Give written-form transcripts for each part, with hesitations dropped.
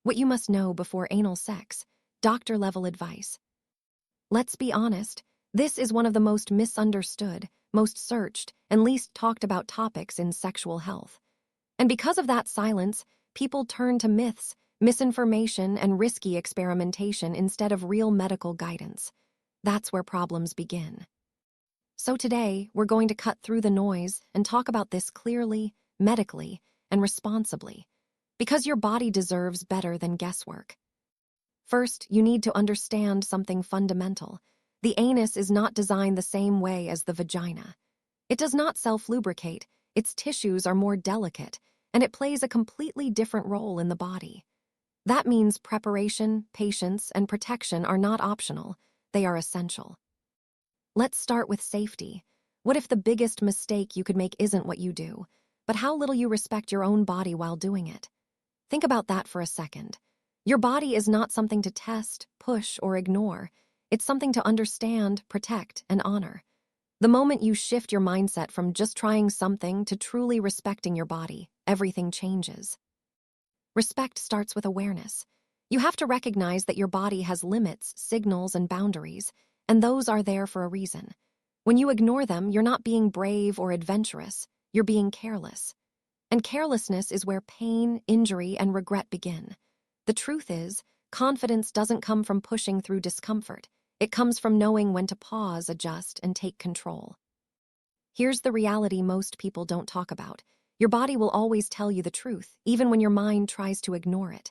What you must know before anal sex, doctor-level advice. Let's be honest, this is one of the most misunderstood, most searched, and least talked about topics in sexual health. And because of that silence, people turn to myths, misinformation, and risky experimentation instead of real medical guidance. That's where problems begin. So today, we're going to cut through the noise and talk about this clearly, medically, and responsibly, because your body deserves better than guesswork. First, you need to understand something fundamental. The anus is not designed the same way as the vagina. It does not self-lubricate, its tissues are more delicate, and it plays a completely different role in the body. That means preparation, patience, and protection are not optional, they are essential. Let's start with safety. What if the biggest mistake you could make isn't what you do, but how little you respect your own body while doing it? Think about that for a second. Your body is not something to test, push, or ignore. It's something to understand, protect, and honor. The moment you shift your mindset from just trying something to truly respecting your body, everything changes. Respect starts with awareness. You have to recognize that your body has limits, signals, and boundaries, and those are there for a reason. When you ignore them, you're not being brave or adventurous, you're being careless. And carelessness is where pain, injury, and regret begin. The truth is, confidence doesn't come from pushing through discomfort. It comes from knowing when to pause, adjust, and take control. Here's the reality most people don't talk about. Your body will always tell you the truth, even when your mind tries to ignore it.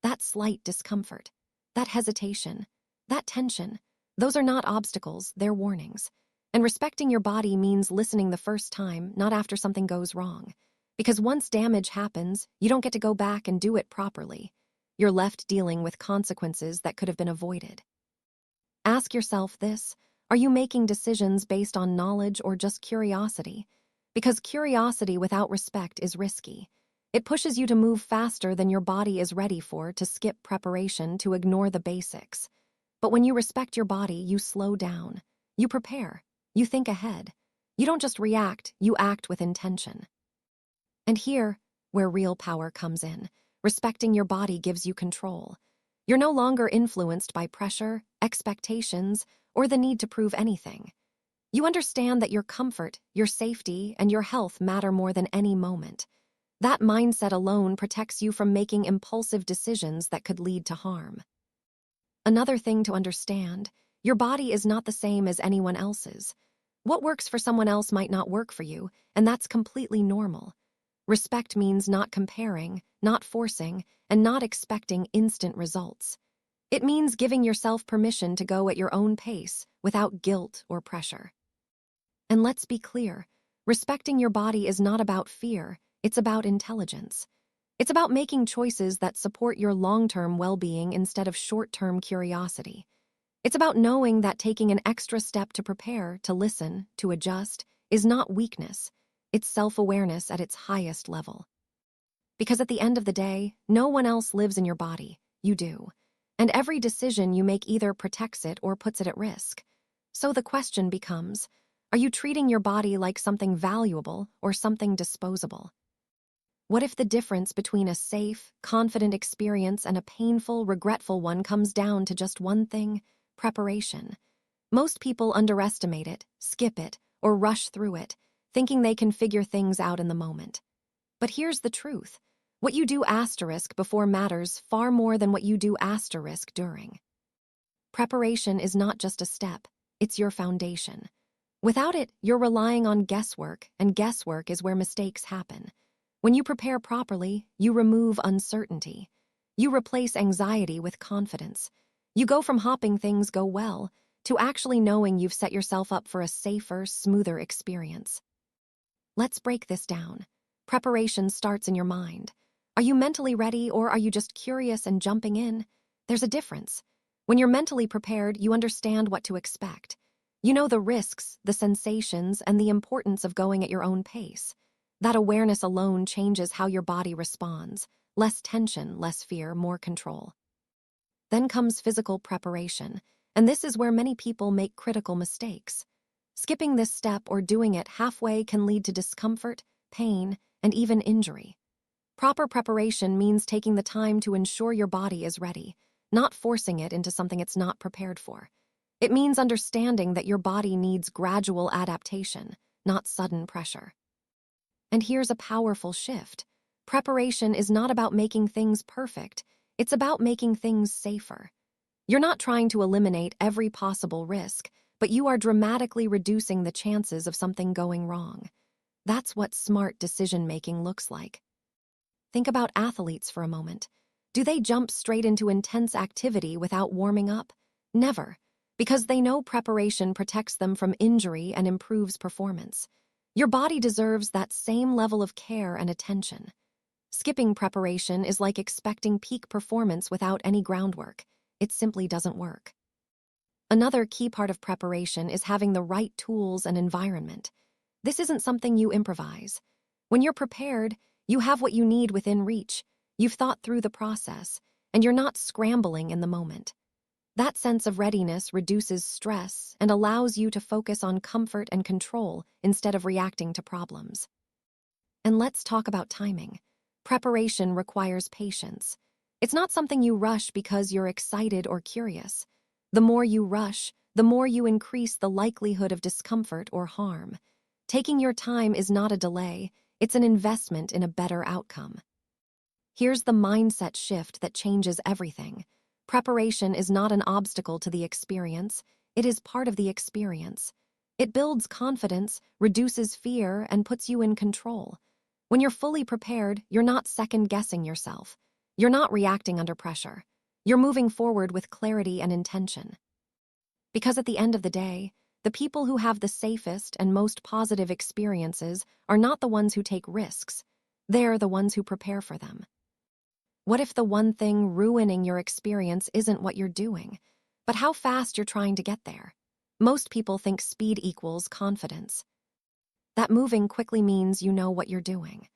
That slight discomfort, that hesitation, that tension, those are not obstacles, they're warnings. And respecting your body means listening the first time, not after something goes wrong. Because once damage happens, you don't get to go back and do it properly. You're left dealing with consequences that could have been avoided. Ask yourself this: are you making decisions based on knowledge or just curiosity? Because curiosity without respect is risky. It pushes you to move faster than your body is ready for, to skip preparation, to ignore the basics. But when you respect your body, you slow down. You prepare. You think ahead. You don't just react, you act with intention. And here, where real power comes in, respecting your body gives you control. You're no longer influenced by pressure, expectations, or the need to prove anything. You understand that your comfort, your safety, and your health matter more than any moment. That mindset alone protects you from making impulsive decisions that could lead to harm. Another thing to understand, your body is not the same as anyone else's. What works for someone else might not work for you, and that's completely normal. Respect means not comparing, not forcing, and not expecting instant results. It means giving yourself permission to go at your own pace without guilt or pressure. And let's be clear, respecting your body is not about fear, it's about intelligence. It's about making choices that support your long-term well-being instead of short-term curiosity. It's about knowing that taking an extra step to prepare, to listen, to adjust, is not weakness. It's self-awareness at its highest level. Because at the end of the day, no one else lives in your body, you do. And every decision you make either protects it or puts it at risk. So the question becomes, are you treating your body like something valuable or something disposable? What if the difference between a safe, confident experience and a painful, regretful one comes down to just one thing: preparation? Most people underestimate it, skip it, or rush through it, thinking they can figure things out in the moment. But here's the truth. What you do asterisk before matters far more than what you do asterisk during. Preparation is not just a step, it's your foundation. Without it, you're relying on guesswork, and guesswork is where mistakes happen. When you prepare properly, you remove uncertainty. You replace anxiety with confidence. You go from hoping things go well to actually knowing you've set yourself up for a safer, smoother experience. Let's break this down. Preparation starts in your mind. Are you mentally ready, or are you just curious and jumping in? There's a difference. When you're mentally prepared, you understand what to expect. You know the risks, the sensations, and the importance of going at your own pace. That awareness alone changes how your body responds. Less tension, less fear, more control. Then comes physical preparation, and this is where many people make critical mistakes. Skipping this step or doing it halfway can lead to discomfort, pain, and even injury. Proper preparation means taking the time to ensure your body is ready, not forcing it into something it's not prepared for. It means understanding that your body needs gradual adaptation, not sudden pressure. And here's a powerful shift. Preparation is not about making things perfect, it's about making things safer. You're not trying to eliminate every possible risk, but you are dramatically reducing the chances of something going wrong. That's what smart decision-making looks like. Think about athletes for a moment. Do they jump straight into intense activity without warming up? Never, because they know preparation protects them from injury and improves performance. Your body deserves that same level of care and attention. Skipping preparation is like expecting peak performance without any groundwork. It simply doesn't work. Another key part of preparation is having the right tools and environment. This isn't something you improvise. When you're prepared, you have what you need within reach. You've thought through the process, and you're not scrambling in the moment. That sense of readiness reduces stress and allows you to focus on comfort and control instead of reacting to problems. And let's talk about timing. Preparation requires patience. It's not something you rush because you're excited or curious. The more you rush, the more you increase the likelihood of discomfort or harm. Taking your time is not a delay, it's an investment in a better outcome. Here's the mindset shift that changes everything. Preparation is not an obstacle to the experience, it is part of the experience. It builds confidence, reduces fear, and puts you in control. When you're fully prepared, you're not second-guessing yourself. You're not reacting under pressure. You're moving forward with clarity and intention. Because at the end of the day, the people who have the safest and most positive experiences are not the ones who take risks. They're the ones who prepare for them. What if the one thing ruining your experience isn't what you're doing, but how fast you're trying to get there? Most people think speed equals confidence. That moving quickly means you know what you're doing.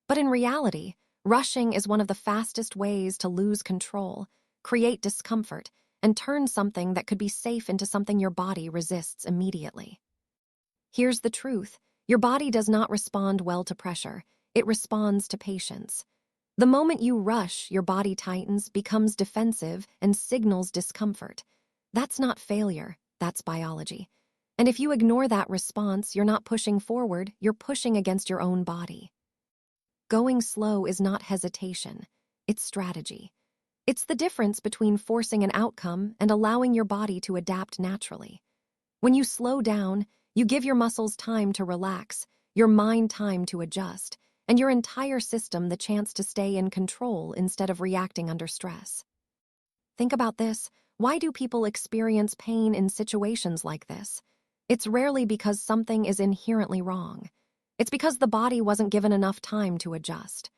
But in reality, rushing is one of the fastest ways to lose control, create discomfort, and turn something that could be safe into something your body resists immediately. Here's the truth. Your body does not respond well to pressure. It responds to patience. The moment you rush, your body tightens, becomes defensive, and signals discomfort. That's not failure, that's biology. And if you ignore that response, you're not pushing forward, you're pushing against your own body. Going slow is not hesitation, it's strategy. It's the difference between forcing an outcome and allowing your body to adapt naturally. When you slow down, you give your muscles time to relax, your mind time to adjust, and your entire system the chance to stay in control instead of reacting under stress. Think about this. Why do people experience pain in situations like this? It's rarely because something is inherently wrong. It's because the body wasn't given enough time to adjust.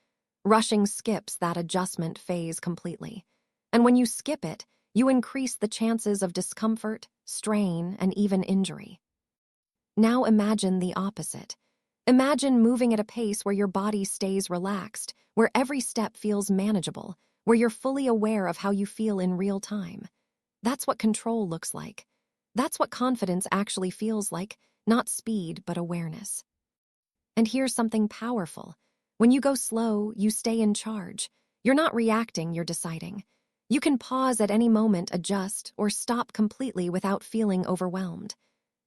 Rushing skips that adjustment phase completely. And when you skip it, you increase the chances of discomfort, strain, and even injury. Now imagine the opposite. Imagine moving at a pace where your body stays relaxed, where every step feels manageable, where you're fully aware of how you feel in real time. That's what control looks like. That's what confidence actually feels like, not speed, but awareness. And here's something powerful. When you go slow, you stay in charge. You're not reacting, you're deciding. You can pause at any moment, adjust, or stop completely without feeling overwhelmed.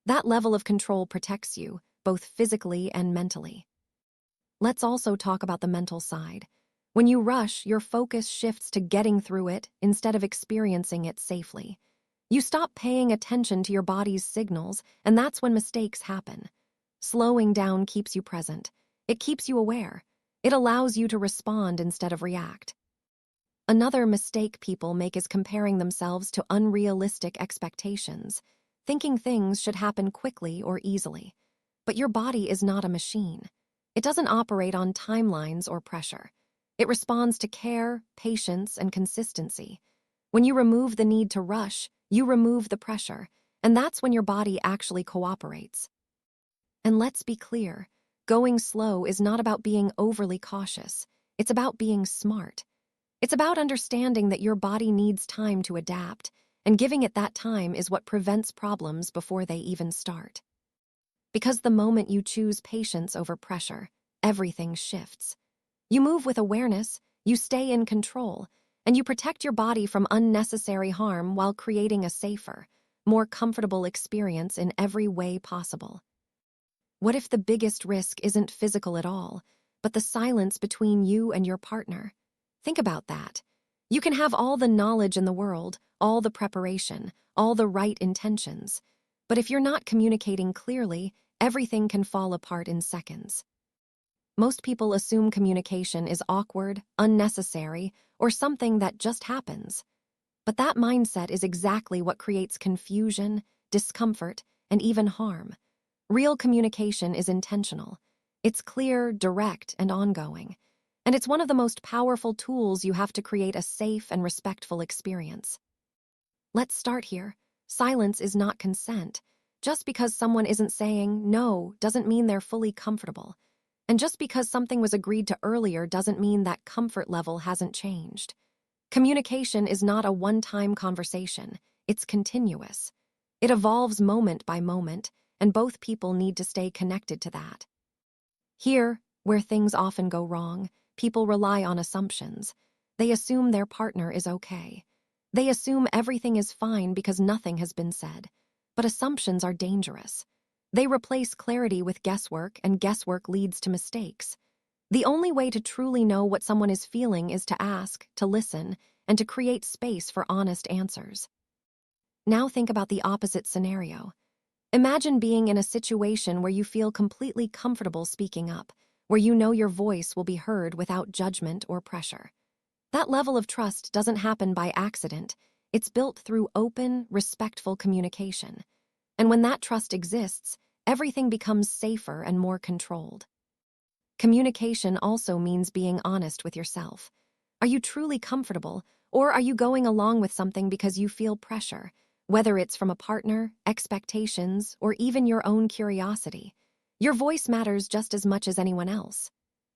That level of control protects you, both physically and mentally. Let's also talk about the mental side. When you rush, your focus shifts to getting through it instead of experiencing it safely. You stop paying attention to your body's signals, and that's when mistakes happen. Slowing down keeps you present. It keeps you aware. It allows you to respond instead of react. Another mistake people make is comparing themselves to unrealistic expectations, thinking things should happen quickly or easily. But your body is not a machine. It doesn't operate on timelines or pressure. It responds to care, patience, and consistency. When you remove the need to rush, you remove the pressure, and that's when your body actually cooperates. And let's be clear, going slow is not about being overly cautious. It's about being smart. It's about understanding that your body needs time to adapt, and giving it that time is what prevents problems before they even start. Because the moment you choose patience over pressure, everything shifts. You move with awareness, you stay in control, and you protect your body from unnecessary harm while creating a safer, more comfortable experience in every way possible. What if the biggest risk isn't physical at all, but the silence between you and your partner? Think about that. You can have all the knowledge in the world, all the preparation, all the right intentions, but if you're not communicating clearly, everything can fall apart in seconds. Most people assume communication is awkward, unnecessary, or something that just happens. But that mindset is exactly what creates confusion, discomfort, and even harm. Real communication is intentional. It's clear, direct, and ongoing. And it's one of the most powerful tools you have to create a safe and respectful experience. Let's start here. Silence is not consent. Just because someone isn't saying no doesn't mean they're fully comfortable. And just because something was agreed to earlier doesn't mean that comfort level hasn't changed. Communication is not a one-time conversation. It's continuous. It evolves moment by moment, and both people need to stay connected to that. Here, where things often go wrong, people rely on assumptions. They assume their partner is okay. They assume everything is fine because nothing has been said. But assumptions are dangerous. They replace clarity with guesswork, and guesswork leads to mistakes. The only way to truly know what someone is feeling is to ask, to listen, and to create space for honest answers. Now think about the opposite scenario. Imagine being in a situation where you feel completely comfortable speaking up, where you know your voice will be heard without judgment or pressure. That level of trust doesn't happen by accident. It's built through open, respectful communication. And when that trust exists, everything becomes safer and more controlled. Communication also means being honest with yourself. Are you truly comfortable, or are you going along with something because you feel pressure, whether it's from a partner, expectations, or even your own curiosity? Your voice matters just as much as anyone else.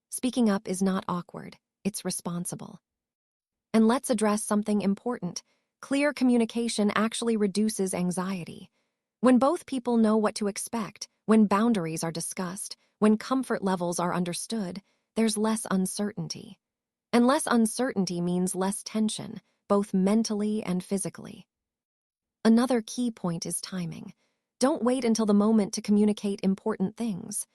Speaking up is not awkward, it's responsible. And let's address something important. Clear communication actually reduces anxiety. When both people know what to expect, when boundaries are discussed, when comfort levels are understood, there's less uncertainty. And less uncertainty means less tension, both mentally and physically. Another key point is timing. Don't wait until the moment to communicate important things.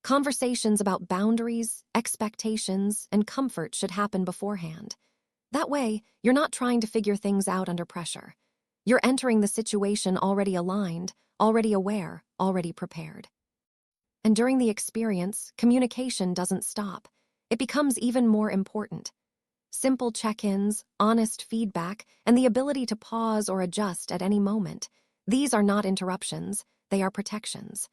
Conversations about boundaries, expectations, and comfort should happen beforehand. That way, you're not trying to figure things out under pressure. You're entering the situation already aligned, already aware, already prepared. And during the experience, communication doesn't stop. It becomes even more important. Simple check-ins, honest feedback, and the ability to pause or adjust at any moment. These are not interruptions, they are protections.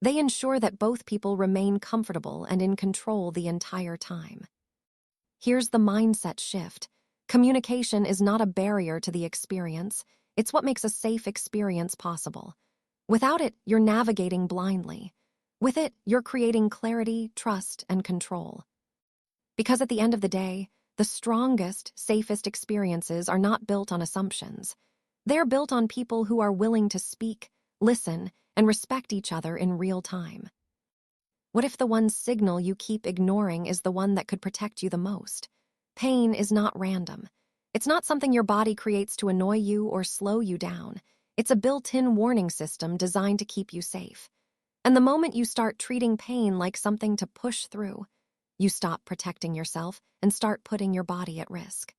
They ensure that both people remain comfortable and in control the entire time. Here's the mindset shift. Communication is not a barrier to the experience. It's what makes a safe experience possible. Without it, you're navigating blindly. With it, you're creating clarity, trust, and control. Because at the end of the day, the strongest, safest experiences are not built on assumptions. They're built on people who are willing to speak, listen, and respect each other in real time. What if the one signal you keep ignoring is the one that could protect you the most? Pain is not random. It's not something your body creates to annoy you or slow you down. It's a built-in warning system designed to keep you safe. And the moment you start treating pain like something to push through, you stop protecting yourself and start putting your body at risk.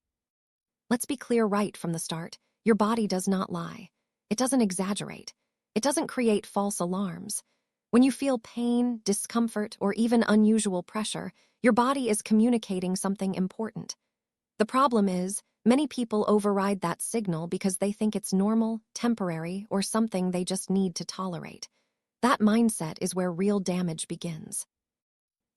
Let's be clear right from the start. Your body does not lie. It doesn't exaggerate. It doesn't create false alarms. When you feel pain, discomfort, or even unusual pressure, your body is communicating something important. The problem is, many people override that signal because they think it's normal, temporary, or something they just need to tolerate. That mindset is where real damage begins.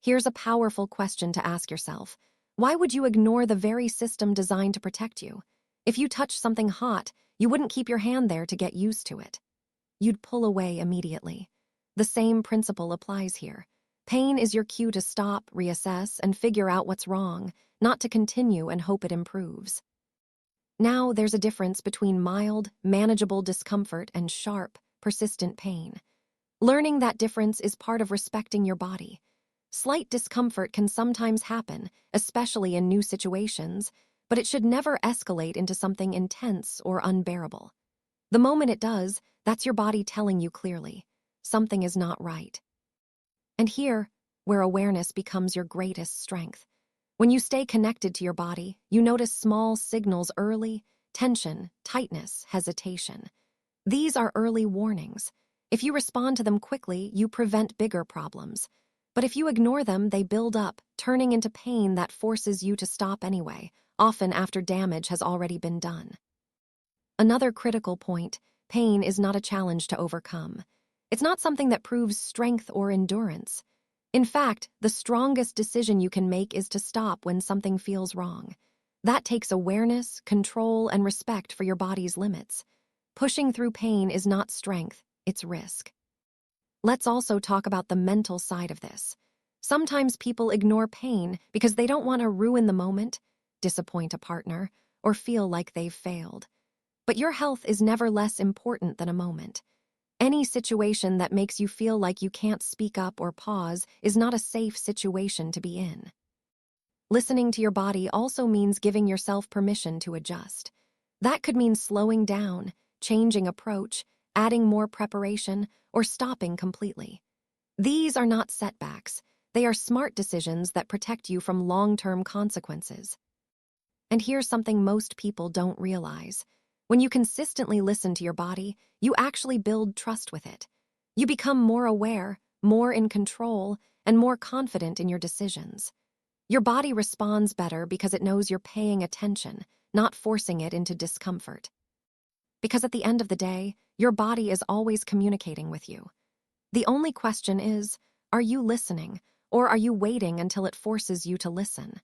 Here's a powerful question to ask yourself. Why would you ignore the very system designed to protect you? If you touch something hot, you wouldn't keep your hand there to get used to it. You'd pull away immediately. The same principle applies here. Pain is your cue to stop, reassess, and figure out what's wrong, not to continue and hope it improves. Now, there's a difference between mild, manageable discomfort and sharp, persistent pain. Learning that difference is part of respecting your body. Slight discomfort can sometimes happen, especially in new situations, but it should never escalate into something intense or unbearable. The moment it does, that's your body telling you clearly, something is not right. And here, where awareness becomes your greatest strength. When you stay connected to your body, you notice small signals early: tension, tightness, hesitation. These are early warnings. If you respond to them quickly, you prevent bigger problems. But if you ignore them, they build up, turning into pain that forces you to stop anyway, often after damage has already been done. Another critical point: pain is not a challenge to overcome. It's not something that proves strength or endurance. In fact, the strongest decision you can make is to stop when something feels wrong. That takes awareness, control, and respect for your body's limits. Pushing through pain is not strength, it's risk. Let's also talk about the mental side of this. Sometimes people ignore pain because they don't want to ruin the moment, disappoint a partner, or feel like they've failed. But your health is never less important than a moment. Any situation that makes you feel like you can't speak up or pause is not a safe situation to be in. Listening to your body also means giving yourself permission to adjust. That could mean slowing down, changing approach, adding more preparation, or stopping completely. These are not setbacks. They are smart decisions that protect you from long-term consequences. And here's something most people don't realize. When you consistently listen to your body, you actually build trust with it. You become more aware, more in control, and more confident in your decisions. Your body responds better because it knows you're paying attention, not forcing it into discomfort. Because at the end of the day, your body is always communicating with you. The only question is, are you listening, or are you waiting until it forces you to listen?